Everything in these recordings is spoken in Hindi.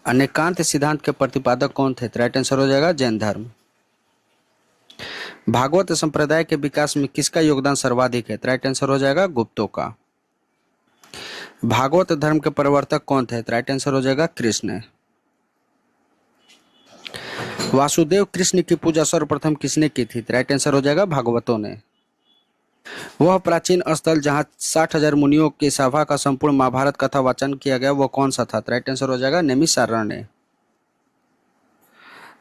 अनेकांत सिद्धांत के प्रतिपादक कौन थे? राइट आंसर हो जाएगा जैन धर्म। भागवत संप्रदाय के विकास में किसका योगदान सर्वाधिक है? राइट आंसर हो जाएगा गुप्तों का। भागवत धर्म के प्रवर्तक कौन थे? राइट आंसर हो जाएगा कृष्ण। वासुदेव कृष्ण की पूजा सर्वप्रथम किसने की थी? राइट आंसर हो जाएगा भागवतों ने। वह प्राचीन स्थल जहां 60,000 मुनियों की सभा का संपूर्ण महाभारत कथा वाचन किया गया वो कौन सा था? राइट आंसर हो जाएगा नैमिषारण्य।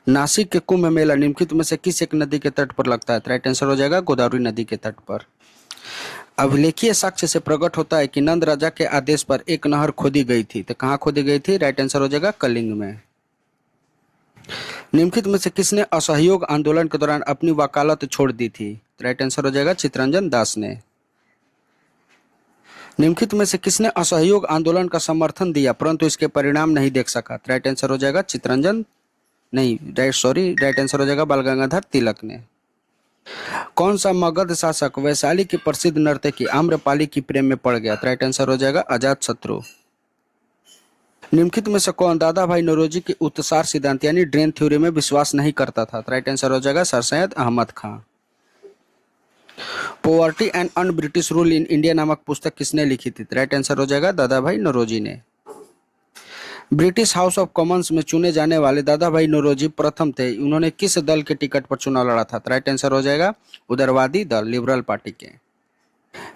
नासिक के कुंभ मेला निम्नलिखित में से किस एक नदी के तट पर लगता है? राइट आंसर हो जाएगा गोदावरी नदी के तट पर। अभिलेखीय साक्ष्य से प्रकट होता है कि नंद राजा के आदेश पर एक नहर खोदी गई थी, तो कहाँ खोदी गई थी? राइट आंसर हो जाएगा कलिंग में। निम्नलिखित में से किसने असहयोग आंदोलन के दौरान अपनी वकालत छोड़ दी थी? राइट आंसर हो जाएगा चित्तरंजन दास ने। निम्नलिखित में से किसने असहयोग आंदोलन का समर्थन दिया परंतु इसके परिणाम नहीं देख सका? राइट आंसर हो जाएगा चित्तरंजन नहीं राइट आंसर हो जाएगा बाल गंगाधर तिलक ने। कौन सा मगध शासक वैशाली की प्रसिद्ध नर्तकी आम्रपाली की प्रेम में पड़ गया? राइट आंसर हो जाएगा अजात शत्रु। निम्नलिखित में से कौन दादा भाई नौरोजी के उत्सार सिद्धांत यानी ड्रेन थ्योरी में विश्वास नहीं करता था? राइट आंसर हो जाएगा sir Syed Ahmad Khan. Poverty and un British rule in India नामक पुस्तक किसने लिखी थी? राइट आंसर हो जाएगा दादा भाई नौरोजी ने। ब्रिटिश हाउस ऑफ कॉमन्स में चुने जाने वाले दादा भाई नौरोजी प्रथम थे, उन्होंने किस दल के टिकट पर चुनाव लड़ा था? राइट आंसर हो जाएगा उदारवादी दल लिबरल पार्टी के।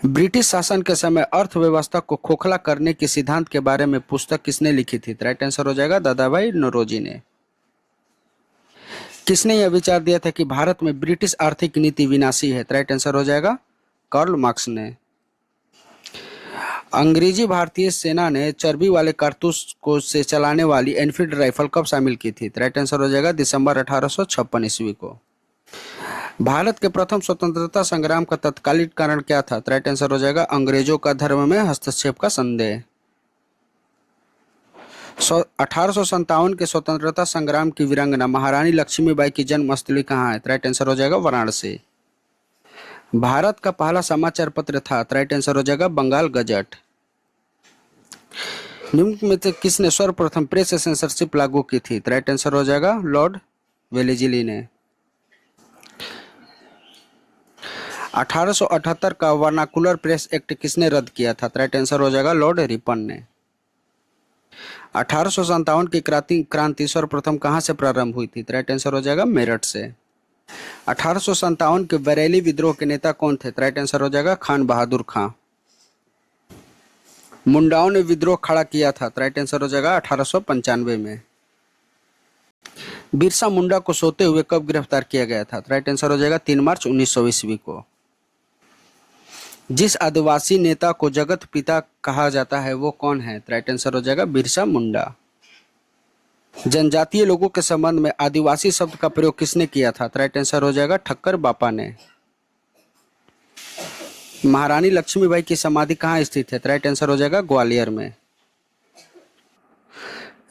ब्रिटिश शासन के समय अर्थव्यवस्था को खोखला करने के सिद्धांत के बारे में पुस्तक किसने लिखी थी? राइट आंसर हो जाएगा दादा भाई नौरोजी ने। किसने यह विचार दिया था कि भारत में ब्रिटिश आर्थिक नीति विनाशी है? राइट आंसर हो जाएगा कार्ल मार्क्स ने। अंग्रेजी भारतीय सेना ने चर्बी वाले कारतूस को से चलाने वाली एनफील्ड राइफल कब शामिल की थी? राइट आंसर हो जाएगा दिसंबर 1856 ईस्वी को। भारत के प्रथम स्वतंत्रता संग्राम का तत्कालीन कारण क्या था? राइट आंसर हो जाएगा अंग्रेजों का धर्म में हस्तक्षेप का संदेह। 1857 के स्वतंत्रता संग्राम की वीरांगना महारानी लक्ष्मीबाई की जन्मस्थली कहाँ है? राइट आंसर हो जाएगा वाराणसी। भारत का पहला समाचार पत्र था? राइट आंसर हो जाएगा बंगाल गजट। निम्न में से किसने सर्वप्रथम प्रेस सेंसरशिप लागू की थी? राइट आंसर हो जाएगा लॉर्ड वेलेजिली ने। 1878 का वर्नाकुलर प्रेस एक्ट किसने रद्द किया था? राइट आंसर हो जाएगा लॉर्ड रिपन ने। 1857 की क्रांति सर्वप्रथम कहां से प्रारंभ हुई थी? राइट आंसर हो जाएगा मेरठ से। 1857 के बरेली विद्रोह के नेता कौन थे? राइट आंसर हो जाएगा खान बहादुर खां। मुंडाओं ने विद्रोह खड़ा किया था? राइट आंसर हो जाएगा 1895 में। बिरसा मुंडा को सोते हुए कब गिरफ्तार किया गया था? राइट आंसर हो जाएगा 3 मार्च 1900 ईस्वी को। जिस आदिवासी नेता को जगत पिता कहा जाता है वो कौन है? राइट आंसर हो जाएगा बिरसा मुंडा। जनजातीय लोगों के संबंध में आदिवासी शब्द का प्रयोग किसने किया था? राइट आंसर हो जाएगा ठक्कर बापा ने। महारानी लक्ष्मीबाई की समाधि कहाँ स्थित है? राइट आंसर हो जाएगा ग्वालियर में।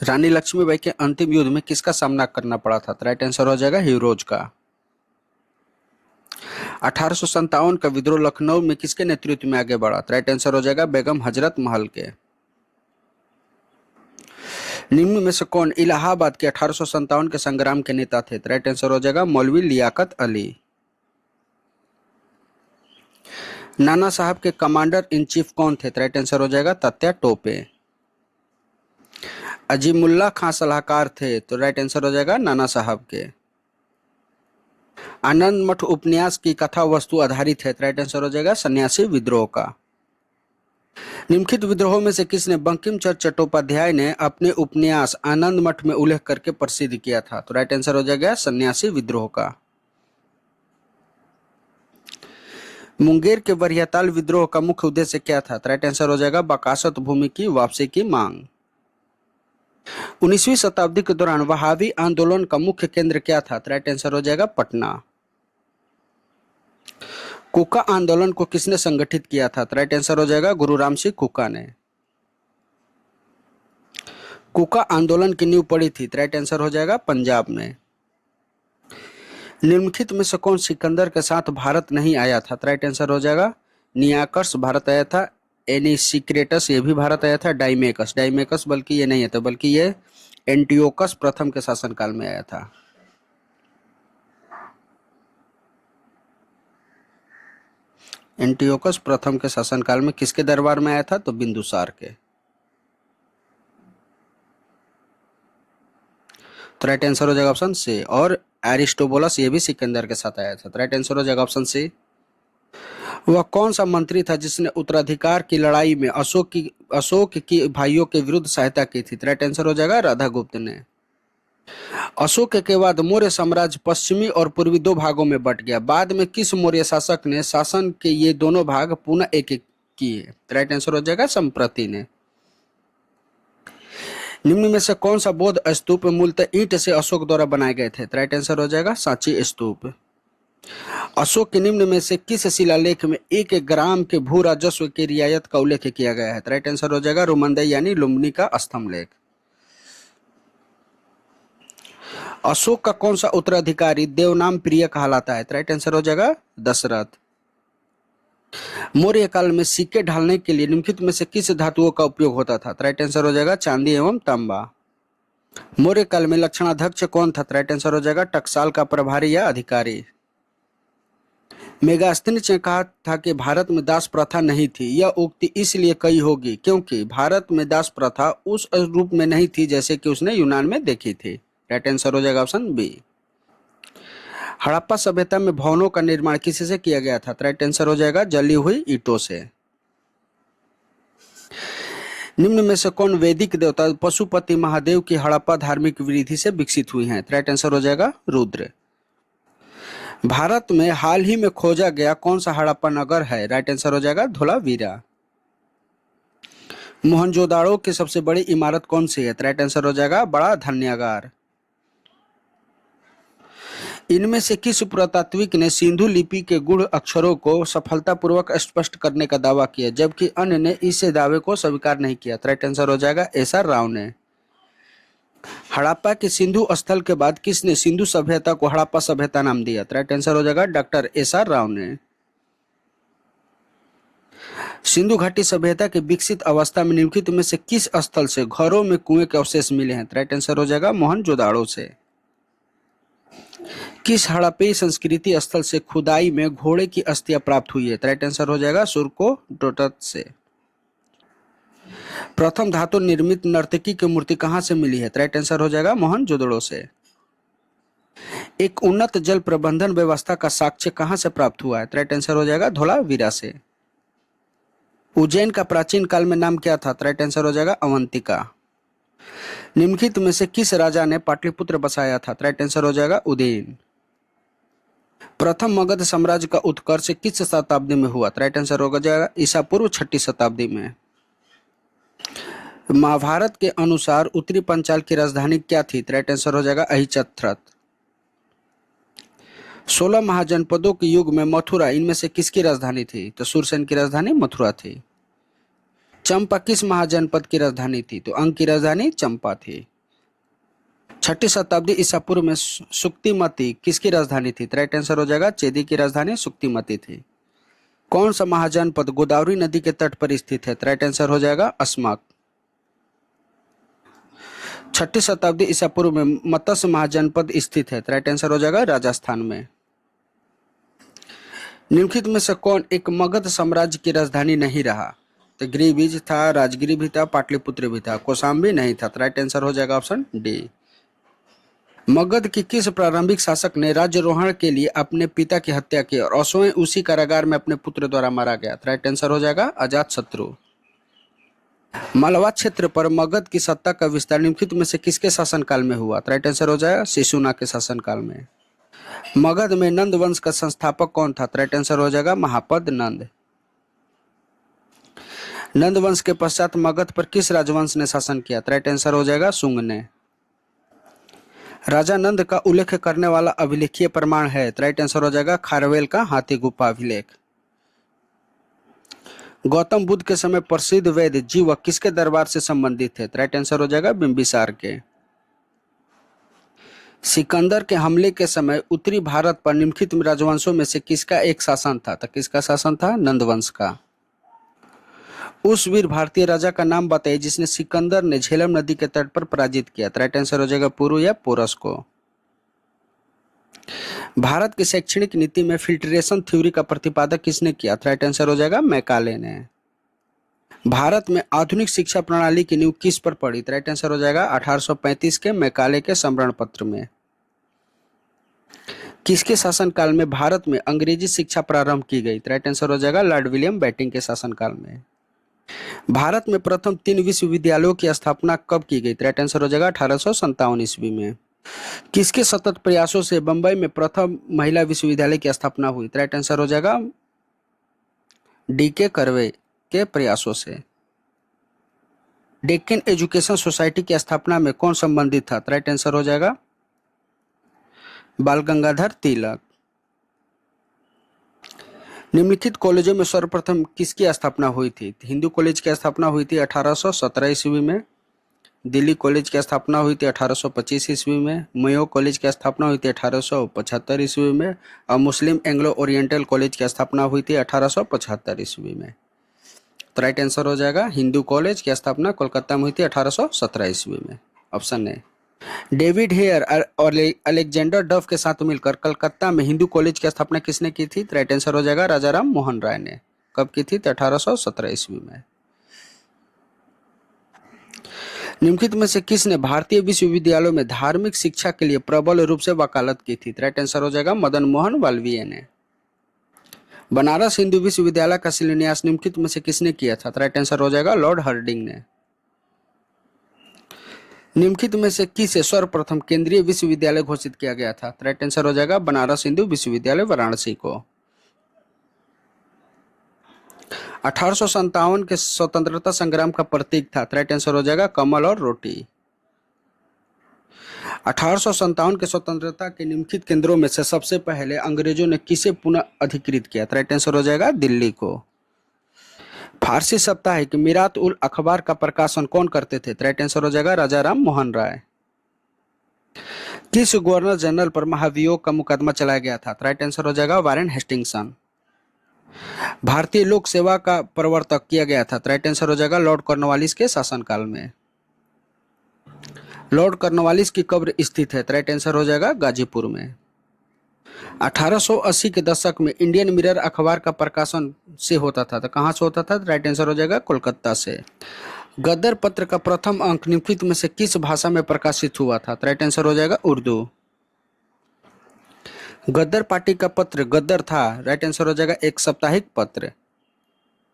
रानी लक्ष्मीबाई के अंतिम युद्ध में किसका सामना करना पड़ा था? राइट आंसर हो जाएगा हीरोज का। 1857 का विद्रोह लखनऊ में किसके नेतृत्व में आगे बढ़ा? राइट आंसर हो जाएगा बेगम हजरत महल के। निम्न में से कौन इलाहाबाद के 1857 के संग्राम के नेता थे? राइट आंसर हो जाएगा मौलवी लियाकत अली। नाना साहब के कमांडर इन चीफ कौन थे? राइट आंसर हो जाएगा तात्या टोपे। अजीमुल्ला खां सलाहकार थे, तो राइट आंसर हो जाएगा नाना साहब के। आनंद मठ उपन्यास की कथा वस्तु आधारित है? राइट आंसर हो जाएगा सन्यासी विद्रोह का। निम्नलिखित विद्रोहों में से किसने बंकिम चंद्र चट्टोपाध्याय ने अपने उपन्यास आनंद मठ में उल्लेख करके प्रसिद्ध किया था? तो राइट आंसर हो जाएगा सन्यासी विद्रोह का। मुंगेर के बरियाताल विद्रोह का मुख्य उद्देश्य क्या था? राइट आंसर हो जाएगा बकासत भूमि की वापसी की मांग। 19वीं शताब्दी के दौरान वहाबी आंदोलन का मुख्य केंद्र क्या था? राइट आंसर हो जाएगा पटना। कुका आंदोलन को किसने संगठित किया था? राइट आंसर हो जाएगा गुरु राम सिंह कुका ने। कुका आंदोलन की नींव पड़ी थी? राइट आंसर हो जाएगा पंजाब में। निम्नलिखित में से कौन सिकंदर के साथ भारत नहीं आया था? राइट आंसर हो जाएगा नियाकर्स भारत आया था एनिसिक्रेटस, ये भी भारत आया था। डाइमेकस, डाइमेकस बल्कि ये नहीं था, बल्कि ये एंटियोकस प्रथम के शासनकाल में आया था। एंटियोकस प्रथम के शासनकाल में किसके दरबार में आया था? तो बिंदुसार के। तो राइट आंसर हो जाएगा ऑप्शन सी। और एरिस्टोबुलस, ये भी सिकंदर के साथ आया था। तो राइट आंसर हो जाएगा ऑप्शन सी। वह कौन सा मंत्री था जिसने उत्तराधिकार की लड़ाई में अशोक की भाइयों के विरुद्ध सहायता की थी? राइट आंसर हो जाएगा राधागुप्त ने। अशोक के बाद मौर्य साम्राज्य पश्चिमी और पूर्वी दो भागों में बंट गया। बाद में किस मौर्य शासक ने शासन के ये दोनों भाग पुनः एक एक किए? राइट आंसर हो जाएगा संप्रति ने। निम्न में से कौन सा बौद्ध स्तूप मूलतः ईंट से अशोक द्वारा बनाए गए थे? राइट आंसर हो जाएगा सांची स्तूप। अशोक के निम्न में से किस शिलालेख में 1 ग्राम के भू राजस्व की रियायत का उल्लेख किया गया है? राइट आंसर हो जाएगा रोमंदई यानी लुम्बिनी का स्तंभ लेख। अशोक का कौन सा उत्तराधिकारी देवनाम प्रिय कहलाता है? राइट आंसर हो जाएगा दशरथ। मौर्य काल में सिक्के ढालने के लिए निम्नलिखित में से किस धातुओं का उपयोग होता था? राइट आंसर हो जाएगा चांदी एवं तांबा। मौर्य काल में लक्षणाध्यक्ष कौन था? राइट आंसर हो जाएगा टकसाल का प्रभारी या अधिकारी। मेगास्थनीज ने कहा था कि भारत में दास प्रथा नहीं थी। यह उक्ति इसलिए कही होगी क्योंकि भारत में दास प्रथा उस रूप में नहीं थी जैसे कि उसने यूनान में देखी थी। राइट आंसर हो जाएगा ऑप्शन बी। हड़प्पा सभ्यता में भवनों का निर्माण किसी से किया गया था? राइट आंसर हो जाएगा जली हुई ईंटों से। निम्न में से कौन वैदिक देवता पशुपति महादेव की हड़प्पा धार्मिक विधि से विकसित हुई हैं? राइट आंसर हो जाएगा रुद्र। भारत में हाल ही में खोजा गया कौन सा हड़प्पा नगर है? राइट आंसर हो जाएगा धोलावीरा। मोहनजोदाड़ो की सबसे बड़ी इमारत कौन सी है? राइट आंसर हो जाएगा बड़ा धन्यागार। इनमें से किस पुरातात्विक ने सिंधु लिपि के गूढ़ अक्षरों को सफलतापूर्वक स्पष्ट करने का दावा किया जबकि अन्य ने इस दावे को स्वीकार नहीं किया? राइट आंसर हो जाएगा एसआर राव ने। हड़प्पा के सिंधु स्थल के बाद किसने सिंधु सभ्यता को हड़प्पा सभ्यता नाम दिया? राइट आंसर हो जाएगा डॉक्टर एसआर राव ने। सिंधु घाटी सभ्यता के विकसित अवस्था में निम्नलिखित में से किस स्थल से घरों में कुएं के अवशेष मिले हैं? राइट आंसर हो जाएगा मोहनजोदाड़ो से। किस हड़प्पी संस्कृति स्थल से खुदाई में घोड़े की अस्थियां प्राप्त हुई है? राइट आंसर हो जाएगा सुरकोटोट से। प्रथम धातु निर्मित नर्तकी की मूर्ति कहां से मिली है? राइट आंसर हो जाएगा मोहनजोदड़ो से। एक उन्नत जल प्रबंधन व्यवस्था का साक्ष्य कहां से प्राप्त हुआ है? राइट आंसर हो जाएगा धोलावीरा से। उज्जैन का प्राचीन काल में नाम क्या था? राइट आंसर हो जाएगा अवंतिका। निम्नलिखित में से किस राजा ने पाटलिपुत्र बसाया था? राइट आंसर हो जाएगा उदयन। प्रथम मगध साम्राज्य का उत्कर्ष किस शताब्दी में हुआ? राइट आंसर हो जाएगा ईसा पूर्व 6ठी शताब्दी में। महाभारत के अनुसार उत्तरी पंचाल की राजधानी क्या थी? राइट आंसर हो जाएगा अहिचत्रत। 16 महाजनपदों के युग में मथुरा इनमें से किसकी राजधानी थी? तो सूरसेन की राजधानी मथुरा थी। चंपा किस महाजनपद की राजधानी थी? तो अंग की राजधानी चंपा थी। 6ठी शताब्दी ईसा पूर्व में सुक्तिमती किसकी राजधानी थी? राइट आंसर हो जाएगा चेदी की राजधानी सुक्तिमती थी। कौन सा महाजनपद गोदावरी नदी के तट पर स्थित है? राइट आंसर हो जाएगा अस्माक। 6ठी शताब्दी ईसा पूर्व में मत्स्य महाजनपद स्थित है? राइट आंसर हो जाएगा राजस्थान में। निम्नलिखित में से कौन एक मगध साम्राज्य की राजधानी नहीं रहा? तो गिरिबीज था, राजगिरी भी था, पाटलिपुत्र भी था, कौशाम्बी नहीं था। तो राइट आंसर हो जाएगा ऑप्शन डी। मगध के किस प्रारंभिक शासक ने राज्यारोहण के लिए अपने पिता की हत्या की और स्वयं उसी कारागार में अपने पुत्र द्वारा मारा गया? राइट आंसर हो जाएगा अजातशत्रु। मालवा क्षेत्र पर मगध की सत्ता का विस्तार निम्नलिखित में से किसके शासनकाल में हुआ? राइट आंसर हो जाएगा शिशुना के शासनकाल में। मगध में नंद वंश का संस्थापक कौन था? राइट आंसर हो जाएगा महापद नंद। नंद वंश के पश्चात मगध पर किस राजवंश ने शासन किया? राइट आंसर हो जाएगा शुंग ने। राजा नंद का उल्लेख करने वाला अभिलेखीय प्रमाण है? राइट आंसर हो जाएगा खारवेल का हाथी गुफा अभिलेख। गौतम बुद्ध के समय प्रसिद्ध वैद्य जीवक किसके दरबार से संबंधित थे? राइट आंसर हो जाएगा बिंबिसार के। सिकंदर के हमले के समय उत्तरी भारत पर निम्नलिखित राजवंशों में से किसका एक शासन था? तो किसका शासन था? नंद वंश का। उस वीर भारतीय राजा का नाम बताइए जिसने सिकंदर ने झेलम नदी के तट पर पराजित किया। राइट आंसर हो जाएगा पुरु या पोरस को। भारत की शैक्षणिक नीति में फिल्ट्रेशन थ्योरी का प्रतिपादक किसने किया? राइट आंसर हो जाएगा मैकाले ने। भारत में आधुनिक शिक्षा प्रणाली की नींव किस पर पड़ी? राइट आंसर हो जाएगा 1835 के मैकाले के समरण पत्र में। किसके शासनकाल में भारत में अंग्रेजी शिक्षा प्रारंभ की गई? राइट आंसर हो जाएगा लॉर्ड विलियम बेंटिंक के शासनकाल में। भारत में प्रथम 3 विश्वविद्यालयों की स्थापना कब की गई? राइट आंसर हो जाएगा 1857 ईस्वी में। किसके सतत प्रयासों से बंबई में प्रथम महिला विश्वविद्यालय की स्थापना हुई? राइट आंसर हो जाएगा डी.के. कर्वे के प्रयासों से। डेक्कन एजुकेशन सोसाइटी की स्थापना में कौन संबंधित था? राइट आंसर हो जाएगा बाल गंगाधर तिलक। निम्नलिखित कॉलेजों में सर्वप्रथम किसकी स्थापना हुई थी? हिंदू कॉलेज की स्थापना हुई थी 1817 ईस्वी में। दिल्ली कॉलेज की स्थापना हुई थी 1825 ईस्वी में। मयो कॉलेज की स्थापना हुई थी 1875 ईस्वी में। और मुस्लिम एंग्लो ओरिएंटल कॉलेज की स्थापना हुई थी 1875 ईस्वी में। तो राइट आंसर हो जाएगा हिंदू कॉलेज की स्थापना कोलकाता में हुई थी 1817 ईस्वी में। Option A. डेविड हेयर और अलेक्जेंडर डफ के साथ मिलकर कलकत्ता में हिंदू कॉलेज की स्थापना किसने की थी? राइट आंसर हो जाएगा राजा राम मोहन राय ने। कब की थी? 1817 ईस्वी में। निम्नलिखित में से किसने भारतीय विश्वविद्यालयों में धार्मिक शिक्षा के लिए प्रबल रूप से वकालत की थी? राइट आंसर हो जाएगा मदन मोहन मालवीय ने। बनारस हिंदू विश्वविद्यालय का शिलान्यास निम्नलिखित में से किसने किया था? राइट आंसर हो जाएगा लॉर्ड हार्डिंग ने। निम्नलिखित में से किसे सर्वप्रथम केंद्रीय विश्वविद्यालय घोषित किया गया था? राइट आंसर हो जाएगा बनारस हिंदू विश्वविद्यालय वाराणसी को। 1857 के स्वतंत्रता संग्राम का प्रतीक था। राइट आंसर हो जाएगा कमल और रोटी। 1857 के स्वतंत्रता के निम्नलिखित केंद्रों में से सबसे पहले अंग्रेजों ने किसे पुनः अधिकृत किया? राइट आंसर हो जाएगा दिल्ली को। फारसी साप्ताहिक मीरात उल अखबार का प्रकाशन कौन करते थे? राइट आंसर हो जाएगा राजा राम मोहन राय। किस गवर्नर जनरल पर महाभियोग का मुकदमा चलाया गया था? राइट आंसर हो जाएगा वारेन हेस्टिंगसन। भारतीय लोक सेवा का प्रवर्तक किया गया था? राइट आंसर हो जाएगा लॉर्ड कॉर्नवालिस के शासनकाल में। लॉर्ड कॉर्नवालिस की कब्र स्थित है? राइट आंसर हो जाएगा गाजीपुर में। 1880 के दशक में इंडियन मिरर अखबार का प्रकाशन से होता था, तो कहाँ से होता था? राइट आंसर हो जाएगा कोलकाता से। गदर पत्र का प्रथम अंक निम्नलिखित में से किस भाषा में प्रकाशित हुआ था? राइट आंसर हो जाएगा उर्दू। गदर पार्टी का पत्र गदर था। राइट आंसर हो जाएगा एक साप्ताहिक पत्र।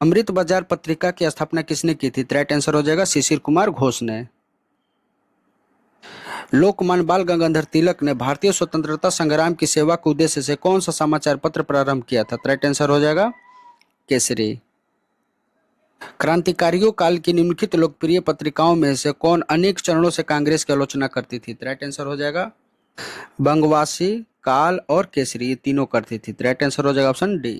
अमृत बाजार पत्रिका की स्थापना किसने की थी? राइट आंसर हो जाएगा शिशिर कुमार घोष ने। लोकमान्य बाल गंगाधर तिलक ने भारतीय स्वतंत्रता संग्राम की सेवा के उद्देश्य से कौन सा समाचार पत्र प्रारंभ किया था? राइट आंसर हो जाएगा केसरी। क्रांतिकारियों काल की निम्नलिखित लोकप्रिय पत्रिकाओं में से कौन अनेक चरणों से कांग्रेस की आलोचना करती थी? राइट आंसर हो जाएगा बंगवासी, काल और केसरी, ये तीनों करती थी। राइट आंसर हो जाएगा ऑप्शन डी।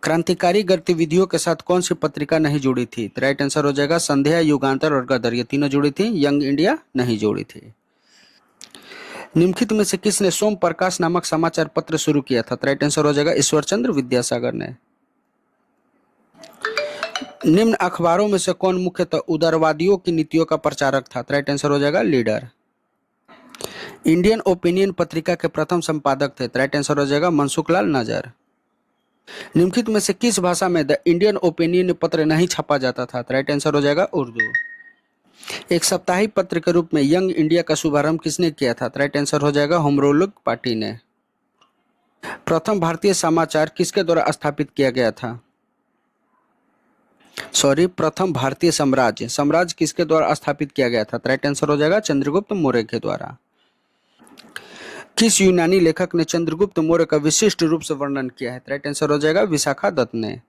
क्रांतिकारी गतिविधियों के साथ कौन सी पत्रिका नहीं जुड़ी थी? राइट आंसर हो जाएगा संध्या, युगांतर और गदर, ये तीनों जुड़ी थी। यंग इंडिया नहीं जुड़ी थी। निम्नलिखित में से किसने सोम प्रकाश नामक समाचार पत्र शुरू किया था? राइट आंसर हो जाएगा ईश्वरचंद्र विद्यासागर ने। निम्न अखबारों में से कौन मुख्यतः उदारवादियों की नीतियों का प्रचारक था? राइट आंसर हो जाएगा लीडर। इंडियन ओपिनियन पत्रिका के प्रथम संपादक थे? राइट आंसर हो जाएगा मनसुखलाल नजर। निम्नलिखित में से किस भाषा में द इंडियन ओपिनियन पत्र नहीं छपा जाता था? राइट आंसर हो जाएगा उर्दू। एक साप्ताहिक पत्र के रूप में यंग इंडिया का शुभारंभ किसने किया था? राइट आंसर हो जाएगा होमरूल पार्टी ने। प्रथम भारतीय समाचार किसके द्वारा स्थापित किया गया था? प्रथम भारतीय साम्राज्य किसके द्वारा स्थापित किया गया था? राइट आंसर हो जाएगा चंद्रगुप्त मौर्य के द्वारा। किस यूनानी लेखक ने चंद्रगुप्त मौर्य का विशिष्ट रूप से वर्णन किया है? राइट आंसर हो जाएगा विशाखा दत्त ने।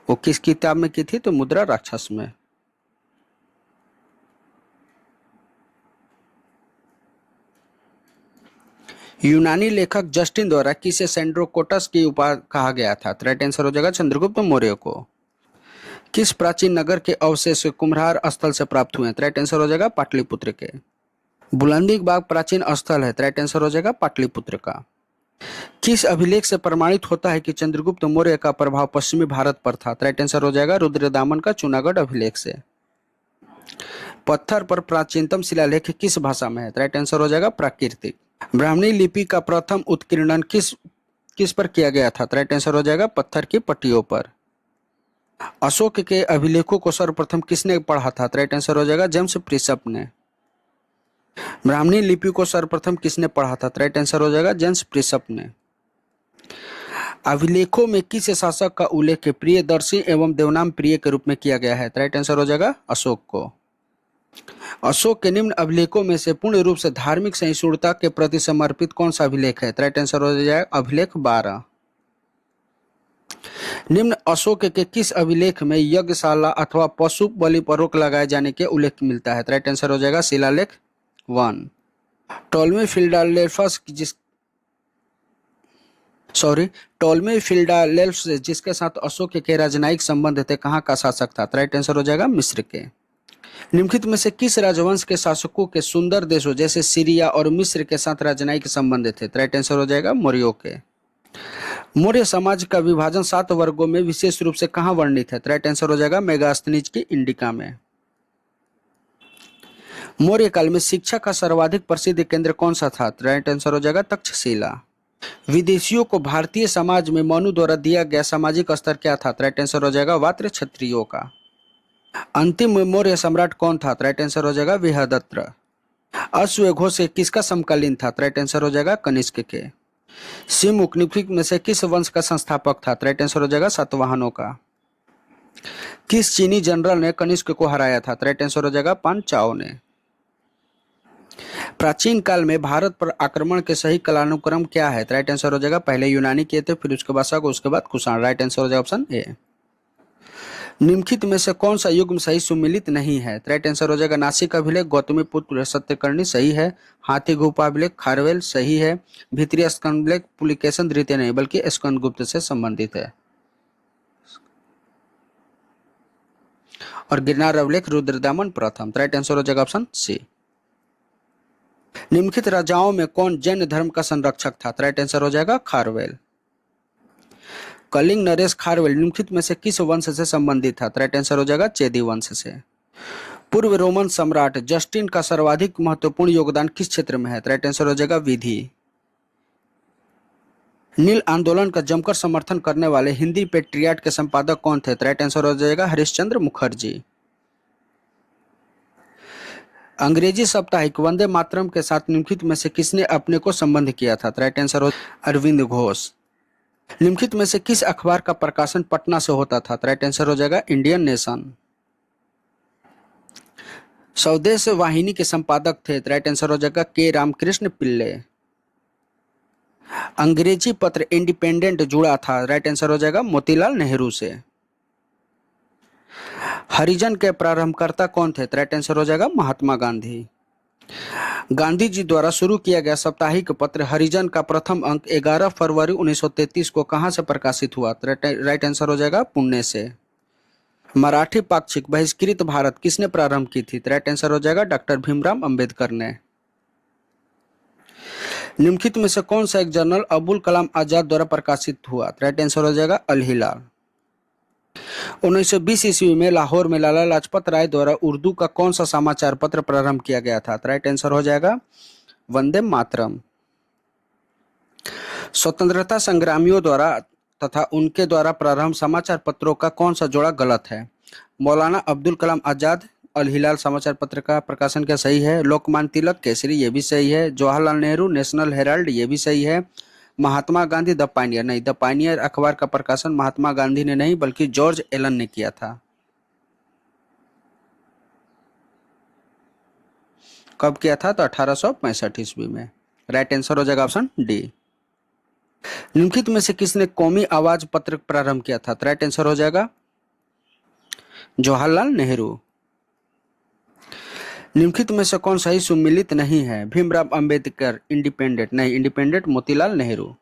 वो किस किताब में की थी? तो मुद्रा राक्षस में। यूनानी लेखक जस्टिन द्वारा किसे सेंड्रोकोटस की उपाधि कहा गया था? राइट आंसर हो जाएगा चंद्रगुप्त मौर्य को। किस प्राचीन नगर के अवशेष कुम्हार स्थल से प्राप्त हुए? राइट आंसर हो जाएगा पाटलिपुत्र के। बुलंदी बाग प्राचीन स्थल है? राइट आंसर हो जाएगा पाटलिपुत्र का। किस अभिलेख से प्रमाणित होता है कि चंद्रगुप्त मौर्य का प्रभाव पश्चिमी भारत पर था? राइट आंसर हो जाएगा रुद्रदामन का जूनागढ़ अभिलेख से। पत्थर पर प्राचीनतम शिलालेख किस भाषा में है? राइट आंसर हो जाएगा प्राकृतिक। ब्राह्मणी लिपि का प्रथम उत्कीर्णन किस किस पर किया गया था? राइट आंसर हो जाएगा पत्थर की पट्टियों पर। अशोक के अभिलेखों को सर्वप्रथम किसने पढ़ा था? राइट आंसर हो जाएगा जेम्स प्रिसप ने। ब्राह्मणी लिपि को सर्वप्रथम किसने पढ़ा था? राइट आंसर हो जाएगा जेम्स प्रिसप ने। अभिलेखों में किस शासक का उल्लेख प्रियदर्शी एवं देवनाम प्रिय के रूप में किया गया है? राइट आंसर हो जाएगा अशोक को। अशोक के निम्न अभिलेखों में से पूर्ण रूप से धार्मिक सहिष्णुता के प्रति समर्पित कौन सा अभिलेख है? राइट आंसर हो जाएगा अभिलेख 12। निम्न अशोक के किस अभिलेख में यज्ञशाला अथवा पशु बलि पर रोक लगाए जाने के उल्लेख मिलता है? राइट आंसर हो जाएगा शिलालेख 1। टोलमी फिलाडेल्फस टोलमी फिलाडेल्फस जिसके साथ अशोक के राजनयिक संबंध थे, कहाँ का शासक था? राइट आंसर हो जाएगा मिस्र के। निम्नलिखित में से किस राजवंश के शासकों के सुंदर देशों जैसे सीरिया और मिस्र के साथ राजनयिक संबंध थे? राइट आंसर हो जाएगा मौर्यों के। मौर्य समाज का विभाजन 7 वर्गों में विशेष रूप से कहाँ वर्णित है? राइट आंसर हो जाएगा मेगास्थनीज की इंडिका में। मौर्य काल में शिक्षा का सर्वाधिक प्रसिद्ध केंद्र कौन सा था? राइट आंसर हो जाएगा तक्षशिला। विदेशियों को भारतीय समाज में मनु द्वारा दिया गया सामाजिक स्तर क्या था? राइट आंसर हो जाएगा वात्र क्षत्रियों का। अंतिम मौर्य सम्राट कौन था? राइट आंसर हो जाएगा बृहदत्र। अश्वघोष किसका समकालीन था? राइट आंसर हो जाएगा कनिष्क के। सिमुक निम्नलिखित में से किस वंश का संस्थापक था? राइट आंसर हो जाएगा सातवाहनों का। किस चीनी जनरल ने कनिष्क को हराया था? राइट आंसर हो जाएगा पान चाओ ने। प्राचीन काल में भारत पर आक्रमण के सही कालानुक्रम क्या है? राइट आंसर हो जाएगा पहले यूनानी किए थे, फिर उसके बाद शक, उसके बाद कुषाण। राइट आंसर हो जाएगा ऑप्शन ए। निम्नलिखित में से कौन सा युग्म सही सुमिलित नहीं है? राइट आंसर हो जाएगा नासिक अभिलेख, गौतमी पुत्र सत्यकर्णी सही है, हाथी गुफा अभिलेख खारवेल सही है, भीतरी स्कंदलेख पुलिकेशन द्वितीय नहीं बल्कि स्कंदगुप्त से संबंधित है, और गिरनार अभिलेख रुद्रदामन प्रथम। राइट आंसर हो जाएगा ऑप्शन सी। निम्नलिखित राजाओं में कौन जैन धर्म का संरक्षक था? राइट आंसर हो जाएगा खारवेल। कलिंग नरेश खारवेल निम्नलिखित में से किस वंश से संबंधित था? राइट आंसर हो जाएगा चेदी वंश से। पूर्व रोमन सम्राट जस्टिन का सर्वाधिक महत्वपूर्ण योगदान किस क्षेत्र में है? राइट आंसर हो जाएगा विधि। नील आंदोलन का जमकर समर्थन करने वाले हिंदी पेट्रियाट के संपादक कौन थे? राइट आंसर हो जाएगा हरिश्चंद्र मुखर्जी। अंग्रेजी साप्ताहिक वंदे मातरम के साथ निम्नलिखित में से किसने अपने को संबंध किया था? राइट आंसर हो अरविंद घोष। निम्नलिखित में से किस अखबार का प्रकाशन पटना से होता था? राइट आंसर हो जाएगा इंडियन नेशन। स्वदेश वाहिनी के संपादक थे? राइट आंसर हो जाएगा के रामकृष्ण पिल्ले। अंग्रेजी पत्र इंडिपेंडेंट जुड़ा था? राइट आंसर हो जाएगा मोतीलाल नेहरू से। हरिजन के प्रारंभकर्ता कौन थे? राइट आंसर हो जाएगा महात्मा गांधी। गांधी जी द्वारा शुरू किया गया साप्ताहिक पत्र हरिजन का प्रथम अंक 11 फरवरी 1933 को कहां से प्रकाशित हुआ? राइट आंसर हो जाएगा पुणे से। मराठी पाक्षिक बहिष्कृत भारत किसने प्रारंभ की थी? राइट आंसर हो जाएगा डॉक्टर भीमराव अंबेडकर ने। निम्नलिखित में से कौन सा एक जर्नल अबुल कलाम आजाद द्वारा प्रकाशित हुआ? राइट आंसर हो जाएगा अल हिलाल। 1920 ईस्वी में लाहौर में लाला लाजपत राय द्वारा उर्दू का कौन सा समाचार पत्र प्रारंभ किया गया था? राइट आंसर हो जाएगा वंदे मातरम। स्वतंत्रता संग्रामियों द्वारा तथा उनके द्वारा प्रारंभ समाचार पत्रों का कौन सा जोड़ा गलत है? मौलाना अब्दुल कलाम आजाद अल हिलाल समाचार पत्र का प्रकाशन क्या सही है? लोकमान्य तिलक केसरी ये भी सही है। जवाहरलाल नेहरू नेशनल हेराल्ड ये भी सही है। महात्मा गांधी द पायनियर नहीं, द पायनियर अखबार का प्रकाशन महात्मा गांधी ने नहीं बल्कि जॉर्ज एलन ने किया था। कब किया था? तो 1865 ईस्वी में। राइट आंसर हो जाएगा ऑप्शन डी। निम्नलिखित में से किसने कौमी आवाज पत्र प्रारंभ किया था? राइट आंसर हो जाएगा जवाहरलाल नेहरू। निम्नलिखित में से कौन सही सुमिलित नहीं है? भीमराव अंबेडकर इंडिपेंडेंट नहीं, इंडिपेंडेंट मोतीलाल नेहरू।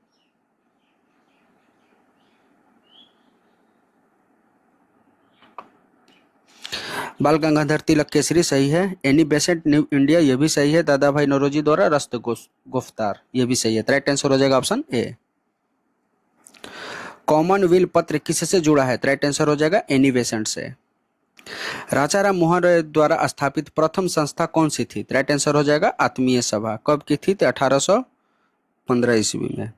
बाल गंगाधर तिलक केसरी सही है। एनी बेसेंट न्यू इंडिया ये भी सही है। दादा भाई नौरोजी द्वारा रस्त गुफ्तार ये भी सही है। राइट आंसर हो जाएगा ऑप्शन ए। कॉमनवेल्थ पत्र किससे जुड़ा है? राइट आंसर हो जाएगा एनी बेसेंट से। राजा राम मोहन राय द्वारा स्थापित प्रथम संस्था कौन सी थी? राइट आंसर हो जाएगा आत्मीय सभा। कब की थी? 1815 ईस्वी में।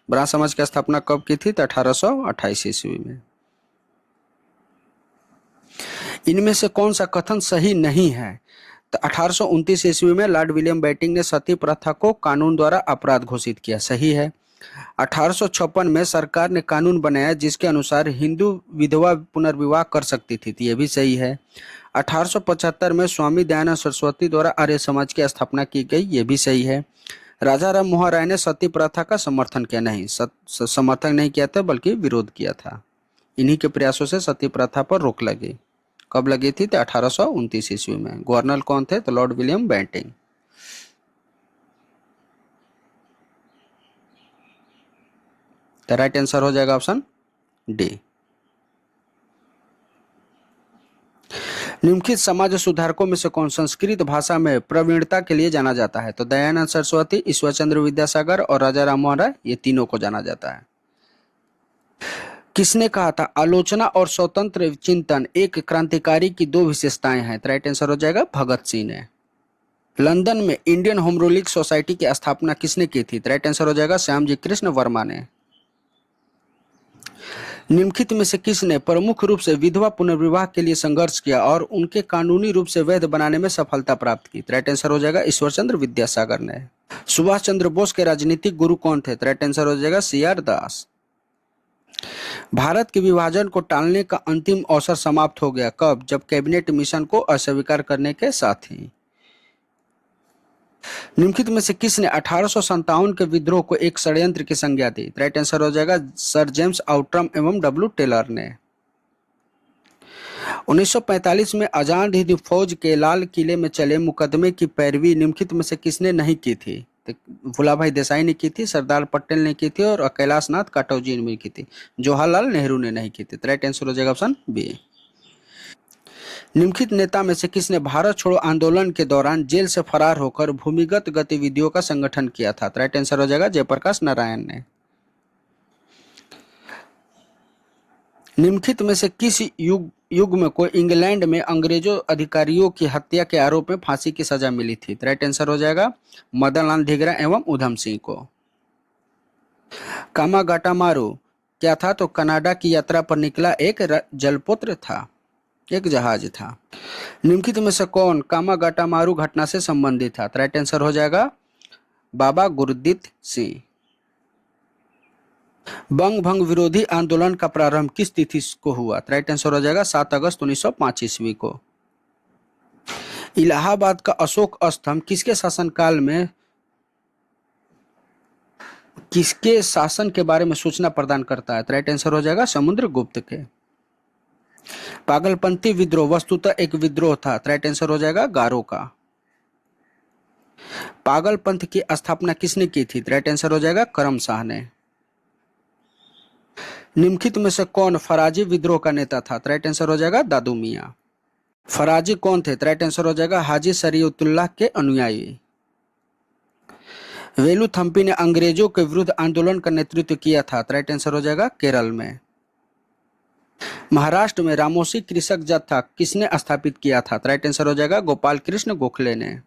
ब्राह्मण समाज की स्थापना कब की थी? 1828 ईस्वी में। इनमें से कौन सा कथन सही नहीं है? तो 1829 ईस्वी में लॉर्ड विलियम बेंटिंक ने सती प्रथा को कानून द्वारा अपराध घोषित किया, सही है। 1856 में सरकार ने कानून बनाया जिसके अनुसार हिंदू विधवा पुनर्विवाह कर सकती थी, तो यह भी सही है। 1875 में स्वामी दयानंद सरस्वती द्वारा आर्य समाज की स्थापना की गई, यह भी सही है। राजा राम मोहन राय ने सती प्रथा का समर्थन किया, नहीं समर्थन नहीं किया था बल्कि विरोध किया था। इन्हीं के प्रयासों से सती प्रथा पर रोक लगी। कब लगी थी? तो 1829 ईस्वी में। गवर्नर कौन थे? तो लॉर्ड विलियम बेंटिंक। तो राइट आंसर हो जाएगा ऑप्शन डी। निम्नलिखित समाज सुधारकों में से कौन संस्कृत भाषा में प्रवीणता के लिए जाना जाता है? तो दयानंद सरस्वती, ईश्वरचंद्र विद्यासागर और राजा राम मोहन राय, ये तीनों को जाना जाता है। किसने कहा था आलोचना और स्वतंत्र चिंतन एक क्रांतिकारी की दो विशेषताएं हैं? राइट आंसर हो जाएगा भगत सिंह ने। लंदन में इंडियन होम रूलिंग सोसाइटी की स्थापना किसने की थी? राइट आंसर हो जाएगा श्यामजी कृष्ण वर्मा ने। निम्नलिखित में से किसने प्रमुख रूप से विधवा पुनर्विवाह के लिए संघर्ष किया और उनके कानूनी रूप से वैध बनाने में सफलता प्राप्त की? राइट आंसर हो जाएगा ईश्वरचंद्र विद्यासागर ने। सुभाष चंद्र बोस के राजनीतिक गुरु कौन थे? राइट आंसर हो जाएगा CR दास। भारत के विभाजन को टालने का अंतिम अवसर समाप्त हो गया कब? जब कैबिनेट मिशन को अस्वीकार करने के साथ ही। निम्नलिखित में से किसने 1857 के विद्रोह को एक षड्यंत्र की संज्ञा दी? राइट आंसर हो जाएगा सर जेम्स आउट्रम एवं W टेलर ने। 1945 में आजाद हिंद फौज के लाल किले में चले मुकदमे की पैरवी निम्नलिखित में से किसने नहीं की थी? तो भुलाभाई देसाई ने की थी, सरदार पटेल ने की थी और कैलाश नाथ काटोजी ने की थी। जवाहरलाल नेहरू ने नहीं की थी। राइट आंसर हो जाएगा ऑप्शन बी। निम्नलिखित नेता में से किसने भारत छोड़ो आंदोलन के दौरान जेल से फरार होकर भूमिगत गतिविधियों का संगठन किया था? राइट आंसर हो जाएगा जयप्रकाश नारायण ने। निम्नलिखित में से किस युग में को इंग्लैंड में अंग्रेजों अधिकारियों की हत्या के आरोप में फांसी की सजा मिली थी? राइट आंसर हो जाएगा मदन लाल धिंगरा एवं उधम सिंह को। कामागाटामारू क्या था? तो कनाडा की यात्रा पर निकला एक जलपुत्र था, एक जहाज था। निम्नलिखित में से कौन कामागाटामारू घटना से संबंधित था? राइट आंसर हो जाएगा बाबा गुरदीत सिंह। बंग भंग विरोधी आंदोलन का प्रारंभ किस तिथि को हुआ? राइट आंसर हो जाएगा 7 अगस्त 1905 ईस्वी को। इलाहाबाद का अशोक स्तंभ किसके शासनकाल में किसके शासन के बारे में सूचना प्रदान करता है? राइट आंसर हो जाएगा समुद्रगुप्त के। पागलपंथी विद्रोह वस्तुतः एक विद्रोह था। राइट आंसर हो जाएगा गारो का। पागलपंथ की स्थापना किसने की थी? राइट आंसर हो जाएगा करम शाह ने। निम्नलिखित में से कौन फराजी विद्रोह का नेता था? राइट आंसर हो जाएगा दादू मियां। फराजी कौन थे? राइट आंसर हो जाएगा हाजी शरीयतुल्लाह के अनुयायी। वेलुथम्पी ने अंग्रेजों के विरुद्ध आंदोलन का नेतृत्व किया था। राइट आंसर हो जाएगा केरल में। महाराष्ट्र में रामोसी कृषक जत्था किसने स्थापित किया था? राइट आंसर हो जाएगा गोपाल कृष्ण गोखले ने।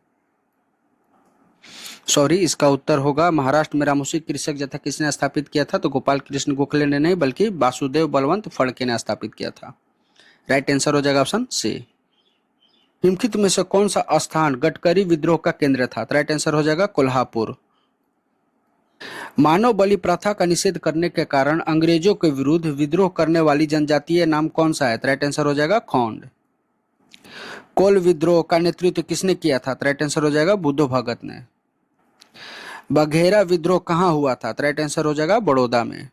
सॉरी, इसका उत्तर होगा महाराष्ट्र में रामोसी कृषक जत्था किसने स्थापित किया था? तो गोपाल कृष्ण गोखले ने नहीं बल्कि वासुदेव बलवंत फड़के ने स्थापित किया था। राइट आंसर हो जाएगा ऑप्शन सी। निम्नलिखित में से कौन सा स्थान गडकरी विद्रोह का केंद्र था? राइट आंसर हो जाएगा कोल्हापुर। मानव बलि प्रथा का निषेध करने के कारण अंग्रेजों के विरुद्ध विद्रोह करने वाली जनजातीय नाम कौन सा है? राइट आंसर हो जाएगा खोंड। कोल विद्रोह का नेतृत्व किसने किया था? राइट आंसर हो जाएगा बुद्धो भगत ने। बघेरा विद्रोह कहाँ हुआ था? राइट आंसर हो जाएगा बड़ौदा में।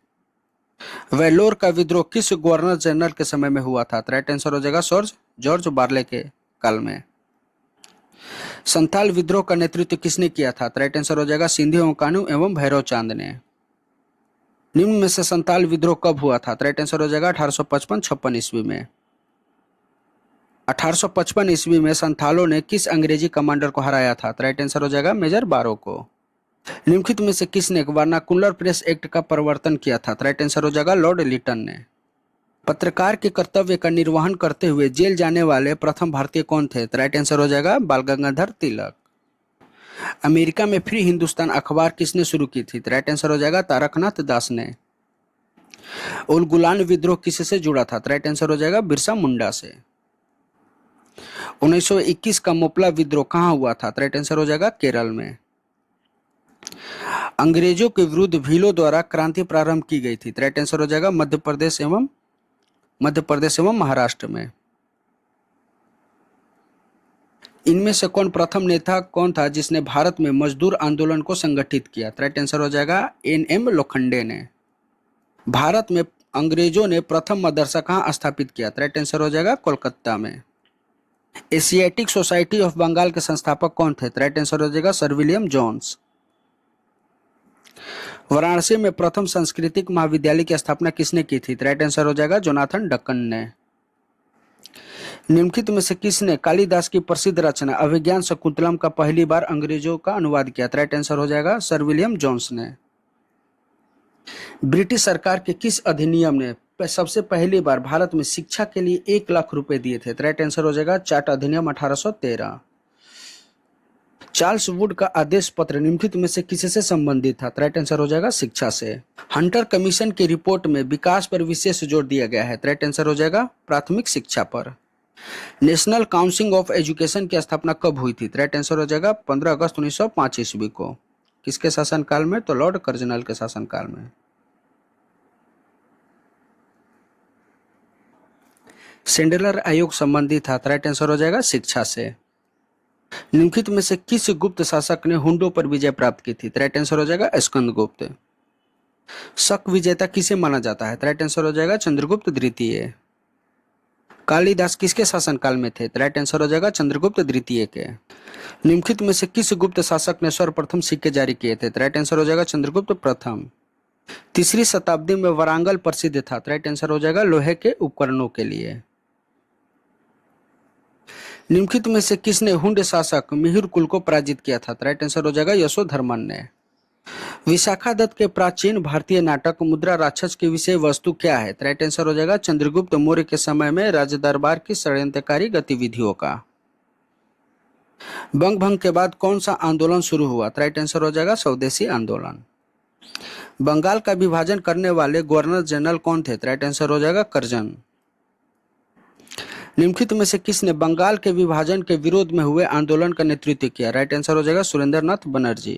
वेल्लोर का विद्रोह किस गवर्नर जनरल के समय में हुआ था? राइट आंसर हो जाएगा सर जॉर्ज बार्ले के काल में। संथाल विद्रोह का नेतृत्व किसने किया था? राइट आंसर हो जाएगा सिंधी ओकानु एवं भैरव चांद ने। निम्न में से संथाल विद्रोह कब हुआ था? राइट आंसर हो जाएगा 1855-56 ईस्वी में। 1855 ईस्वी में संथालों ने किस अंग्रेजी कमांडर को हराया था? राइट आंसर हो जाएगा मेजर बारो को। निम्नलिखित में से किसने वर्नाकुलर प्रेस एक्ट का प्रवर्तन किया था? राइट आंसर हो जाएगा लॉर्ड लिटन ने। पत्रकार के कर्तव्य का निर्वहन करते हुए जेल जाने वाले प्रथम भारतीय कौन थे? राइट आंसर हो जाएगा बाल गंगाधर तिलक। अमेरिका में फ्री हिंदुस्तान अखबार किसने शुरू की थी? राइट आंसर हो जाएगा तारकनाथ दास ने। उलगुलान विद्रोह किससे जुड़ा था? राइट आंसर हो जाएगा बिरसा मुंडा से। 1921 का मोपला विद्रोह कहां हुआ था? राइट आंसर हो जाएगा केरल में। अंग्रेजों के विरुद्ध भीलों द्वारा क्रांति प्रारंभ की गई थी। राइट आंसर हो जाएगा मध्य प्रदेश एवं महाराष्ट्र में। इनमें से प्रथम नेता कौन था जिसने भारत में मजदूर आंदोलन को संगठित किया? राइट आंसर हो जाएगा NM लोखंडे ने। भारत में अंग्रेजों ने प्रथम मदरसा कहां स्थापित किया? राइट आंसर हो जाएगा कोलकाता में। एशियाटिक सोसाइटी ऑफ बंगाल के संस्थापक कौन थे? राइट आंसर हो जाएगा सर विलियम जोन्स। वाराणसी में प्रथम सांस्कृतिक महाविद्यालय की स्थापना किसने की थी? राइट आंसर हो जाएगा जोनाथन डक्कन ने। निम्नलिखित में से किसने कालिदास की प्रसिद्ध रचना अभिज्ञान शकुंतलम का पहली बार अंग्रेजों का अनुवाद किया? राइट आंसर हो जाएगा सर विलियम जोन्स ने। ब्रिटिश सरकार के किस अधिनियम ने सबसे पहली बार भारत में शिक्षा के लिए 1 लाख रुपए दिए थे? राइट आंसर हो जाएगा चार्ट अधिनियम 1813। चार्ल्स वुड का आदेश पत्र निम्नलिखित में से किससे संबंधित था? राइट आंसर हो जाएगा शिक्षा से। हंटर कमीशन की रिपोर्ट में विकास पर विशेष जोर दिया गया है। राइट आंसर हो जाएगा प्राथमिक शिक्षा पर। नेशनल काउंसिल ऑफ एजुकेशन की स्थापना कब हुई थी? राइट आंसर हो जाएगा 15 अगस्त 1905 ईस्वी को। किसके शासनकाल में? तो लॉर्ड कर्जनल के शासनकाल में। सेंडलर आयोग संबंधित था? राइट आंसर हो जाएगा शिक्षा से। निम्नलिखित में से किस गुप्त शासक ने हुंडो पर विजय प्राप्त की थी? राइट आंसर हो जाएगा स्कंदगुप्त। शक विजेता किसे माना जाता है? राइट आंसर हो जाएगा चंद्रगुप्त द्वितीय। कालिदास किसके शासनकाल में थे? राइट आंसर हो जाएगा चंद्रगुप्त द्वितीय के। निम्नलिखित में से किस गुप्त शासक ने सर्वप्रथम सिक्के जारी किए थे? राइट आंसर हो जाएगा चंद्रगुप्त प्रथम। 3री शताब्दी में वारांगल प्रसिद्ध था। राइट आंसर हो जाएगा लोहे के उपकरणों के लिए। निम्नलिखित में से किसने हुंड शासक मिहिर कुल को पराजित किया था? राइट आंसर हो जाएगा यशोधर्मन ने। विशाखादत्त के प्राचीन भारतीय नाटक मुद्रा राक्षस की विषय वस्तु क्या है? राइट आंसर हो जाएगा चंद्रगुप्त मौर्य के समय में राजदरबार की षड्यंत्रकारी गतिविधियों का। बंग भंग के बाद कौन सा आंदोलन शुरू हुआ? राइट आंसर हो जाएगा स्वदेशी आंदोलन। बंगाल का विभाजन करने वाले गवर्नर जनरल कौन थे? राइट आंसर हो जाएगा कर्जन। निम्नलिखित में से किसने बंगाल के विभाजन के विरोध में हुए आंदोलन का नेतृत्व किया? राइट आंसर हो जाएगा सुरेंद्रनाथ बनर्जी।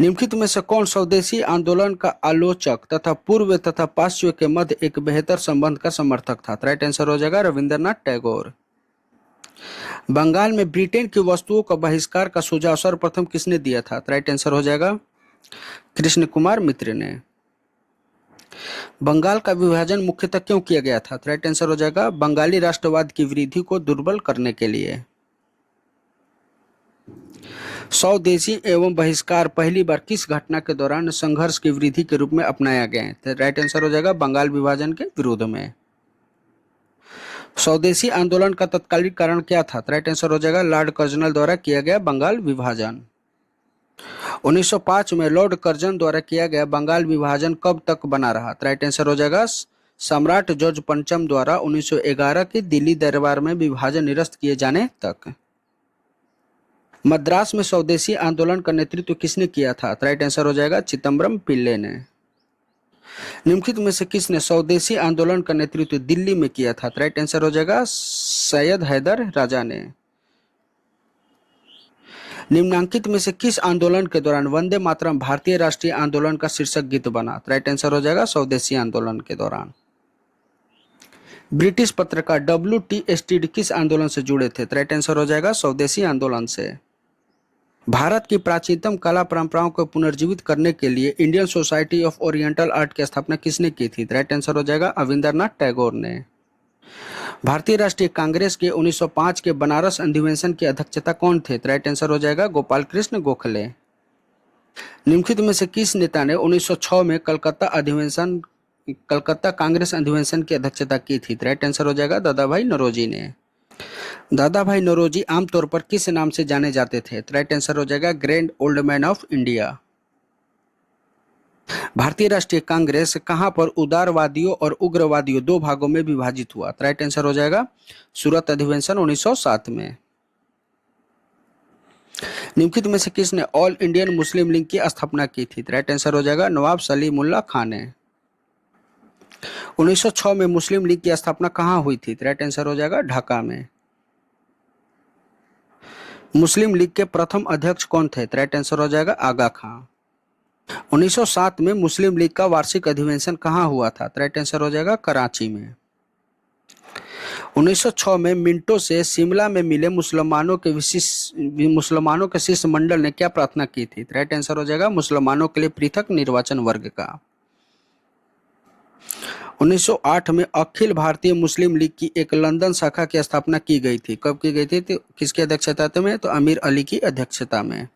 निम्नलिखित में से कौन स्वदेशी आंदोलन का आलोचक तथा पूर्व तथा पाश्चात्य के मध्य एक बेहतर संबंध का समर्थक था? राइट आंसर हो जाएगा रविंद्रनाथ टैगोर। बंगाल में ब्रिटेन की वस्तुओं का बहिष्कार का सुझाव सर्वप्रथम किसने दिया था? राइट आंसर हो जाएगा कृष्ण कुमार मित्र ने। बंगाल का विभाजन मुख्यतः क्यों किया गया था? राइट आंसर हो जाएगा बंगाली राष्ट्रवाद की वृद्धि को दुर्बल करने के लिए। स्वदेशी एवं बहिष्कार पहली बार किस घटना के दौरान संघर्ष की वृद्धि के रूप में अपनाया गया है? राइट आंसर हो जाएगा बंगाल विभाजन के विरोध में। स्वदेशी आंदोलन का तत्कालिक कारण क्या था? राइट आंसर हो जाएगा लॉर्ड कर्जनल द्वारा किया गया बंगाल विभाजन। 1905 में लॉर्ड कर्जन द्वारा किया गया बंगाल विभाजन कब तक बना रहा? राइट आंसर हो जाएगा सम्राट जॉर्ज पंचम द्वारा 1911 के दिल्ली दरबार में विभाजन निरस्त किए जाने तक। मद्रास में स्वदेशी आंदोलन का नेतृत्व किसने किया था? राइट आंसर हो जाएगा चिदम्बरम पिल्ले ने। निम्नलिखित में से किसने स्वदेशी आंदोलन का नेतृत्व दिल्ली में किया था? राइट आंसर हो जाएगा सैयद हैदर राजा ने। निम्नांकित में से किस आंदोलन के दौरान वंदे मातरम भारतीय राष्ट्रीय आंदोलन का शीर्षक गीत बना? राइट आंसर हो जाएगा स्वदेशी आंदोलन के दौरान। ब्रिटिश पत्रकार WT स्टीड किस आंदोलन से जुड़े थे? राइट आंसर हो जाएगा स्वदेशी आंदोलन से। भारत की प्राचीनतम कला परंपराओं को पुनर्जीवित करने के लिए Indian society of oriental art की स्थापना किसने की थी? राइट आंसर हो जाएगा अविंदरनाथ टैगोर ने। भारतीय राष्ट्रीय कांग्रेस के 1905 के बनारस अधिवेशन की अध्यक्षता कौन थे? राइट आंसर हो जाएगा गोपाल कृष्ण गोखले। निम्नलिखित में से किस नेता ने 1906 में कलकत्ता अधिवेशन कलकत्ता कांग्रेस अधिवेशन की अध्यक्षता की थी? राइट आंसर हो जाएगा दादा भाई नौरोजी ने। दादा भाई नौरोजी आमतौर पर किस नाम से जाने जाते थे? राइट आंसर हो जाएगा grand old man of India. भारतीय राष्ट्रीय कांग्रेस कहां पर उदारवादियों और उग्रवादियों दो भागों में विभाजित हुआ? राइट आंसर हो जाएगा सूरत अधिवेशन 1907 में। निम्नलिखित में से किसने ऑल इंडियन मुस्लिम लीग की स्थापना की थी? राइट आंसर हो जाएगा नवाब सलीमुल्लाह खान ने। 1906 में मुस्लिम लीग की स्थापना कहां हुई थी? राइट आंसर हो जाएगा ढाका में। मुस्लिम लीग के प्रथम अध्यक्ष कौन थे? राइट आंसर हो जाएगा आगा खां। 1907 में मुस्लिम लीग का वार्षिक अधिवेशन कहां हुआ था? राइट आंसर हो जाएगा कराची में। 1906 में मिंटो से शिमला में मिले मुसलमानों के शिष्य मंडल ने क्या प्रार्थना की थी? राइट आंसर हो जाएगा मुसलमानों के लिए पृथक निर्वाचन वर्ग का। 1908 में अखिल भारतीय मुस्लिम लीग की एक लंदन शाखा की स्थापना की गई थी। कब की गई थी? तो किसकी अध्यक्षता में? तो अमीर अली की अध्यक्षता में।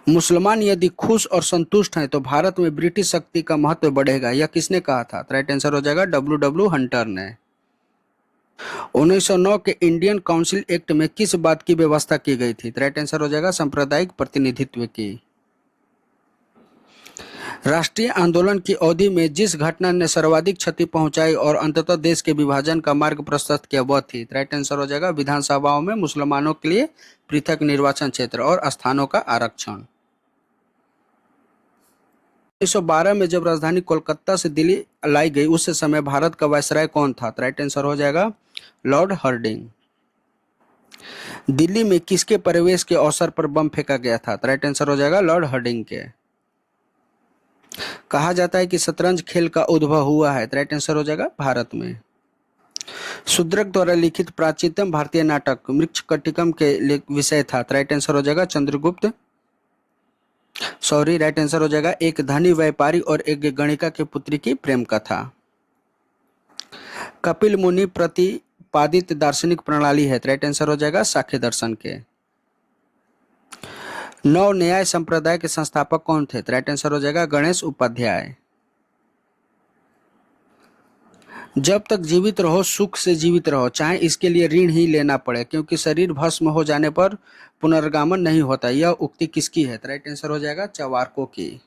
मुसलमान यदि खुश और संतुष्ट हैं तो भारत में ब्रिटिश शक्ति का महत्व बढ़ेगा, यह किसने कहा था? राइट आंसर हो जाएगा W. हंटर ने। 1909 के इंडियन काउंसिल एक्ट में किस बात की व्यवस्था की गई थी? राइट आंसर हो जाएगा सांप्रदायिक प्रतिनिधित्व की। राष्ट्रीय आंदोलन की अवधि में जिस घटना ने सर्वाधिक क्षति पहुंचाई और अंततः देश के विभाजन का मार्ग प्रशस्त किया वह थी? राइट आंसर हो जाएगा विधानसभाओं में मुसलमानों के लिए पृथक निर्वाचन क्षेत्र और स्थानों का आरक्षण। 1912 में जब राजधानी कोलकाता से दिल्ली लाई गई उस समय भारत का वायसराय कौन था? राइट आंसर हो जाएगा लॉर्ड हर्डिंग। दिल्ली में किसके प्रवेश के अवसर पर बम फेंका गया था? राइट आंसर हो जाएगा लॉर्ड हर्डिंग के। कहा जाता है कि शतरंज खेल का उद्भव हुआ है? राइट आंसर हो जाएगा भारत में। शूद्रक द्वारा लिखित प्राचीनतम भारतीय नाटक मृच्छकटिकम के विषय था? राइट आंसर हो जाएगा चंद्रगुप्त। राइट आंसर हो जाएगा एक धनी व्यापारी और एक गणिका की पुत्री की प्रेम कथा। कपिल मुनि प्रतिपादित दार्शनिक प्रणाली है? राइट आंसर हो जाएगा सांख्य दर्शन के। नव न्याय संप्रदाय के संस्थापक कौन थे? राइट आंसर हो जाएगा गणेश उपाध्याय। जब तक जीवित रहो सुख से जीवित रहो, चाहे इसके लिए ऋण ही लेना पड़े, क्योंकि शरीर भस्म हो जाने पर पुनर्गमन नहीं होता। यह उक्ति किसकी है? राइट आंसर हो जाएगा चवार्को की।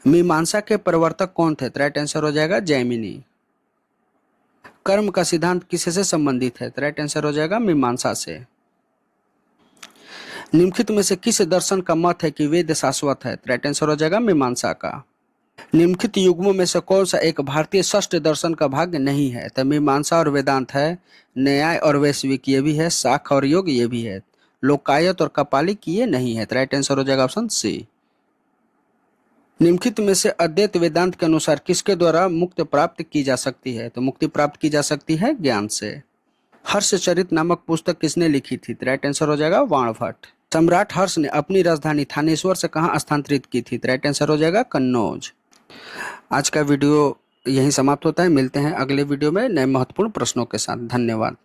मीमांसा के प्रवर्तक कौन थे? राइट आंसर हो जाएगा जैमिनी। कर्म का सिद्धांत किससे संबंधित है? राइट आंसर हो जाएगा मीमांसा से। निम्नलिखित में से किस दर्शन का मत है कि वेद शाश्वत है? राइट आंसर हो जाएगा मीमांसा का। निम्नलिखित युग्मों में से कौन सा एक भारतीय षष्ठ दर्शन का भाग नहीं है? तो मीमांसा और वेदांत है, न्याय और वैश्विक ये भी है, शाख और योग ये भी है, लोकायत और कपालिक ये नहीं है। राइट आंसर हो जाएगा ऑप्शन सी। निम्नलिखित में से अद्वैत वेदांत के अनुसार किसके द्वारा मुक्ति प्राप्त की जा सकती है? तो मुक्ति प्राप्त की जा सकती है ज्ञान से। हर्षचरित नामक पुस्तक किसने लिखी थी? राइट आंसर हो जाएगा वाणभट्ट। सम्राट हर्ष ने अपनी राजधानी थानेश्वर से कहां स्थानांतरित की थी? राइट आंसर हो जाएगा कन्नौज। आज का वीडियो यहीं समाप्त होता है। मिलते हैं अगले वीडियो में नए महत्वपूर्ण प्रश्नों के साथ। धन्यवाद।